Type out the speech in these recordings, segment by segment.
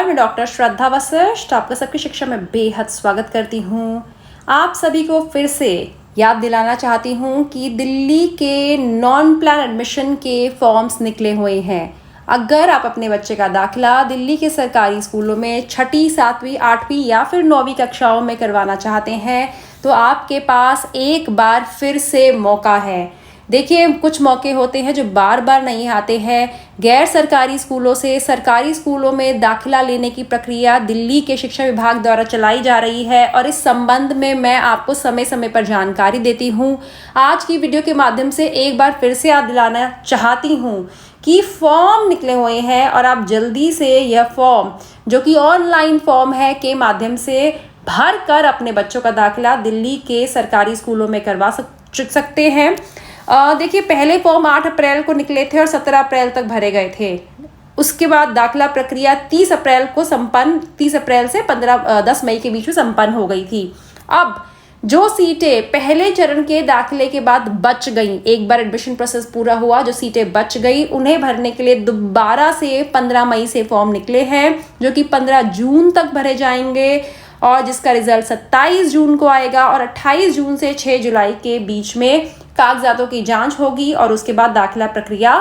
नमस्कार, मैं डॉक्टर श्रद्धा वशिष्ठ आपका सबकी शिक्षा में बेहद स्वागत करती हूँ। आप सभी को फिर से याद दिलाना चाहती हूँ कि दिल्ली के नॉन प्लान एडमिशन के फॉर्म्स निकले हुए हैं। अगर आप अपने बच्चे का दाखिला दिल्ली के सरकारी स्कूलों में छठी, सातवीं, आठवीं या फिर 9वीं कक्षाओं में करवाना चाहते हैं तो आपके पास एक बार फिर से मौका है। देखिए, कुछ मौके होते हैं जो बार बार नहीं आते हैं। गैर सरकारी स्कूलों से सरकारी स्कूलों में दाखिला लेने की प्रक्रिया दिल्ली के शिक्षा विभाग द्वारा चलाई जा रही है और इस संबंध में मैं आपको समय समय पर जानकारी देती हूँ। आज की वीडियो के माध्यम से एक बार फिर से याद दिलाना चाहती हूँ कि फॉर्म निकले हुए हैं और आप जल्दी से यह फॉर्म, जो कि ऑनलाइन फॉर्म है, के माध्यम से भर कर अपने बच्चों का दाखिला दिल्ली के सरकारी स्कूलों में करवा सकते हैं। देखिए, पहले फॉर्म 8 अप्रैल को निकले थे और 17 अप्रैल तक भरे गए थे। उसके बाद दाखिला प्रक्रिया 30 अप्रैल से 10 मई के बीच में संपन्न हो गई थी। अब जो सीटें पहले चरण के दाखिले के बाद बच गई, एक बार एडमिशन प्रोसेस पूरा हुआ, जो सीटें बच गई उन्हें भरने के लिए दोबारा से 15 मई से फॉर्म निकले हैं, जो कि 15 जून तक भरे जाएंगे और जिसका रिजल्ट 27 जून को आएगा और 28 जून से 6 जुलाई के बीच में कागजातों की जांच होगी और उसके बाद दाखिला प्रक्रिया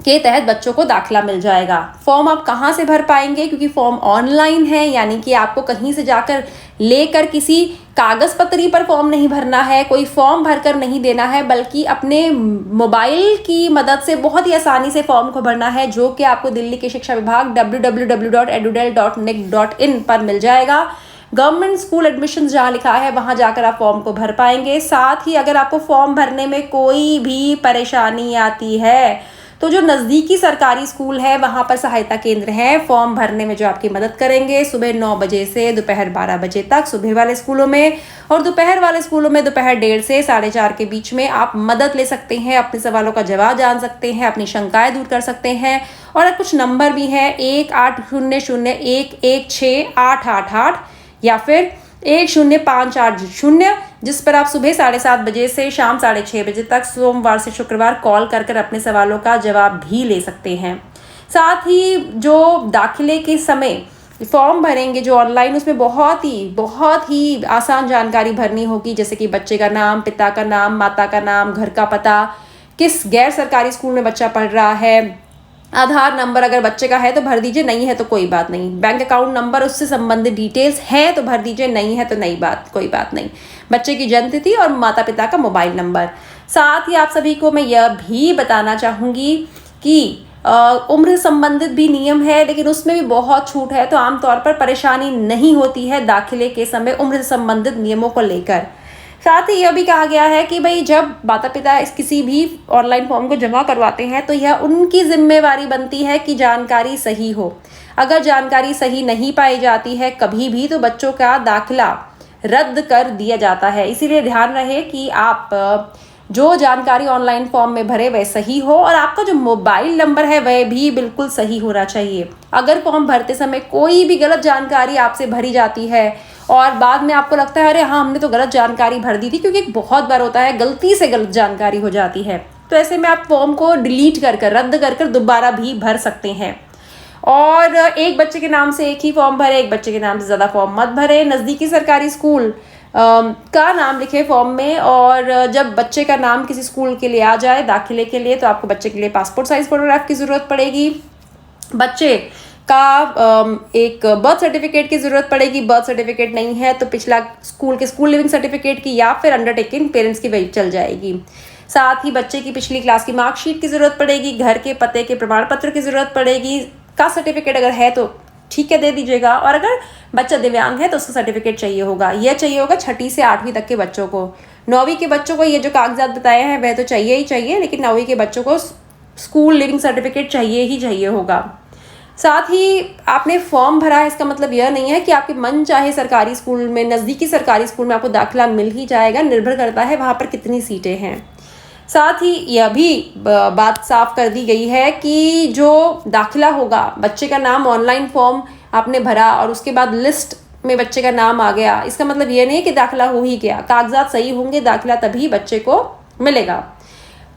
के तहत बच्चों को दाखिला मिल जाएगा। फॉर्म आप कहाँ से भर पाएंगे, क्योंकि फॉर्म ऑनलाइन है, यानी कि आपको कहीं से जाकर लेकर किसी कागज पत्री पर फॉर्म नहीं भरना है, कोई फॉर्म भरकर नहीं देना है, बल्कि अपने मोबाइल की मदद से बहुत ही आसानी से फॉर्म को भरना है, जो कि आपको दिल्ली के शिक्षा विभाग www.edudel.nic.in पर मिल जाएगा। गवर्नमेंट स्कूल एडमिशन जहाँ लिखा है वहाँ जाकर आप फॉर्म को भर पाएंगे। साथ ही अगर आपको फॉर्म भरने में कोई भी परेशानी आती है तो जो नज़दीकी सरकारी स्कूल है वहाँ पर सहायता केंद्र है फॉर्म भरने में, जो आपकी मदद करेंगे सुबह 9 बजे से दोपहर 12 बजे तक सुबह वाले स्कूलों में, और दोपहर वाले स्कूलों में दोपहर 1:30 से 4:30 के बीच में आप मदद ले सकते हैं, अपने सवालों का जवाब जान सकते हैं, अपनी शंकाएं दूर कर सकते हैं। और कुछ नंबर भी हैं 1800111688 या फिर 10580, जिस पर आप सुबह 7:30 बजे से शाम 6:30 बजे तक सोमवार से शुक्रवार कॉल कर अपने सवालों का जवाब भी ले सकते हैं। साथ ही जो दाखिले के समय फॉर्म भरेंगे जो ऑनलाइन, उसमें बहुत ही आसान जानकारी भरनी होगी, जैसे कि बच्चे का नाम, पिता का नाम, माता का नाम, घर का पता, किस गैर सरकारी स्कूल में बच्चा पढ़ रहा है, आधार नंबर अगर बच्चे का है तो भर दीजिए, नहीं है तो कोई बात नहीं, बैंक अकाउंट नंबर, उससे संबंधित डिटेल्स हैं तो भर दीजिए, नहीं है तो कोई बात नहीं, बच्चे की जन्म तिथि और माता पिता का मोबाइल नंबर। साथ ही आप सभी को मैं यह भी बताना चाहूँगी कि उम्र संबंधित भी नियम है, लेकिन उसमें भी बहुत छूट है, तो आमतौर पर परेशानी नहीं होती है दाखिले के समय उम्र संबंधित नियमों को लेकर। साथ ही यह भी कहा गया है कि भाई, जब माता पिता किसी भी ऑनलाइन फॉर्म को जमा करवाते हैं तो यह उनकी जिम्मेवारी बनती है कि जानकारी सही हो। अगर जानकारी सही नहीं पाई जाती है कभी भी तो बच्चों का दाखिला रद्द कर दिया जाता है। इसीलिए ध्यान रहे कि आप जो जानकारी ऑनलाइन फॉर्म में भरे वह सही हो और आपका जो मोबाइल नंबर है वह भी बिल्कुल सही होना चाहिए। अगर फॉर्म भरते समय कोई भी गलत जानकारी आपसे भरी जाती है और बाद में आपको लगता है अरे हाँ, हमने तो गलत जानकारी भर दी थी, क्योंकि बहुत बार होता है गलती से गलत जानकारी हो जाती है, तो ऐसे में आप फॉर्म को डिलीट रद्द कर दोबारा भी भर सकते हैं। और एक बच्चे के नाम से एक ही फॉर्म भरे, एक बच्चे के नाम से ज़्यादा फॉर्म मत भरे। नज़दीकी सरकारी स्कूल का नाम लिखे फॉर्म में, और जब बच्चे का नाम किसी स्कूल के लिए आ जाए दाखिले के लिए तो आपको बच्चे के लिए पासपोर्ट साइज फोटोग्राफ की ज़रूरत पड़ेगी, बच्चे का एक बर्थ सर्टिफिकेट की ज़रूरत पड़ेगी, बर्थ सर्टिफिकेट नहीं है तो पिछला स्कूल के स्कूल लिविंग सर्टिफिकेट की या फिर अंडरटेकिंग पेरेंट्स की वही चल जाएगी। साथ ही बच्चे की पिछली क्लास की मार्कशीट की ज़रूरत पड़ेगी, घर के पते के प्रमाण पत्र की ज़रूरत पड़ेगी, कास्ट सर्टिफिकेट अगर है तो ठीक है दे दीजिएगा, और अगर बच्चा दिव्यांग है तो उसका सर्टिफिकेट चाहिए होगा। यह चाहिए होगा छठी से 8वीं तक के बच्चों को। 9वीं के बच्चों को ये जो कागजात बताए हैं वह तो चाहिए ही चाहिए, लेकिन 9वीं के बच्चों को स्कूल लिविंग सर्टिफिकेट चाहिए ही चाहिए होगा। साथ ही आपने फॉर्म भरा है, इसका मतलब यह नहीं है कि आपके मन चाहे सरकारी स्कूल में, नज़दीकी सरकारी स्कूल में आपको दाखिला मिल ही जाएगा, निर्भर करता है वहाँ पर कितनी सीटें हैं। साथ ही यह भी बात साफ कर दी गई है कि जो दाखिला होगा, बच्चे का नाम ऑनलाइन फॉर्म आपने भरा और उसके बाद लिस्ट में बच्चे का नाम आ गया, इसका मतलब ये नहीं है कि दाखिला हो ही गया। कागजात सही होंगे, दाखिला तभी बच्चे को मिलेगा।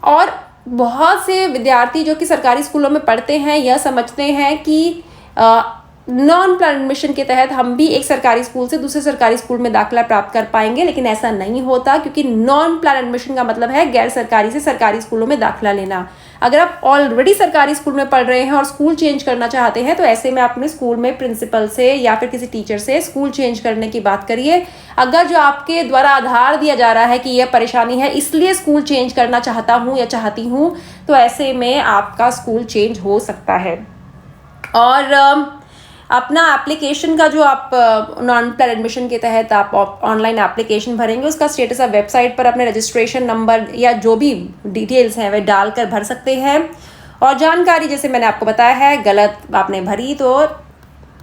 और बहुत से विद्यार्थी जो कि सरकारी स्कूलों में पढ़ते हैं यह समझते हैं कि नॉन प्लान एडमिशन के तहत हम भी एक सरकारी स्कूल से दूसरे सरकारी स्कूल में दाखिला प्राप्त कर पाएंगे, लेकिन ऐसा नहीं होता, क्योंकि नॉन प्लान एडमिशन का मतलब है गैर सरकारी से सरकारी स्कूलों में दाखिला लेना। अगर आप ऑलरेडी सरकारी स्कूल में पढ़ रहे हैं और स्कूल चेंज करना चाहते हैं तो ऐसे में आप अपने स्कूल में प्रिंसिपल से या फिर किसी टीचर से स्कूल चेंज करने की बात करिए। अगर जो आपके द्वारा आधार दिया जा रहा है कि यह परेशानी है इसलिए स्कूल चेंज करना चाहता हूँ या चाहती हूँ, तो ऐसे में आपका स्कूल चेंज हो सकता है। और अपना एप्लीकेशन का जो आप नॉन प्लान एडमिशन के तहत आप ऑनलाइन एप्लीकेशन भरेंगे, उसका स्टेटस आप वेबसाइट पर अपने रजिस्ट्रेशन नंबर या जो भी डिटेल्स हैं वे डालकर भर सकते हैं। और जानकारी जैसे मैंने आपको बताया है, गलत आपने भरी तो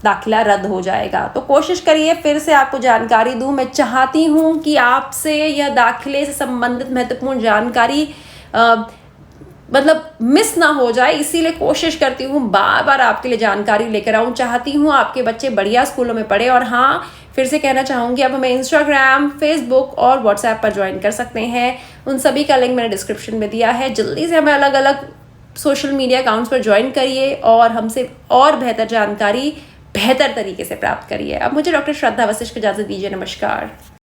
दाखिला रद्द हो जाएगा। तो कोशिश करिए, फिर से आपको जानकारी दूं, मैं चाहती हूं कि आपसे यह दाखिले से संबंधित महत्वपूर्ण जानकारी मतलब मिस ना हो जाए, इसीलिए कोशिश करती हूँ बार बार आपके लिए जानकारी लेकर आऊँ। चाहती हूँ आपके बच्चे बढ़िया स्कूलों में पढ़े। और हाँ, फिर से कहना चाहूँगी, आप हमें इंस्टाग्राम, फेसबुक और व्हाट्सएप पर ज्वाइन कर सकते हैं। उन सभी का लिंक मैंने डिस्क्रिप्शन में दिया है। जल्दी से हमें अलग अलग सोशल मीडिया अकाउंट्स पर ज्वाइन करिए और हमसे और बेहतर जानकारी बेहतर तरीके से प्राप्त करिए। अब मुझे डॉक्टर श्रद्धा वशिष्ठ को इजाज़त दीजिए। नमस्कार।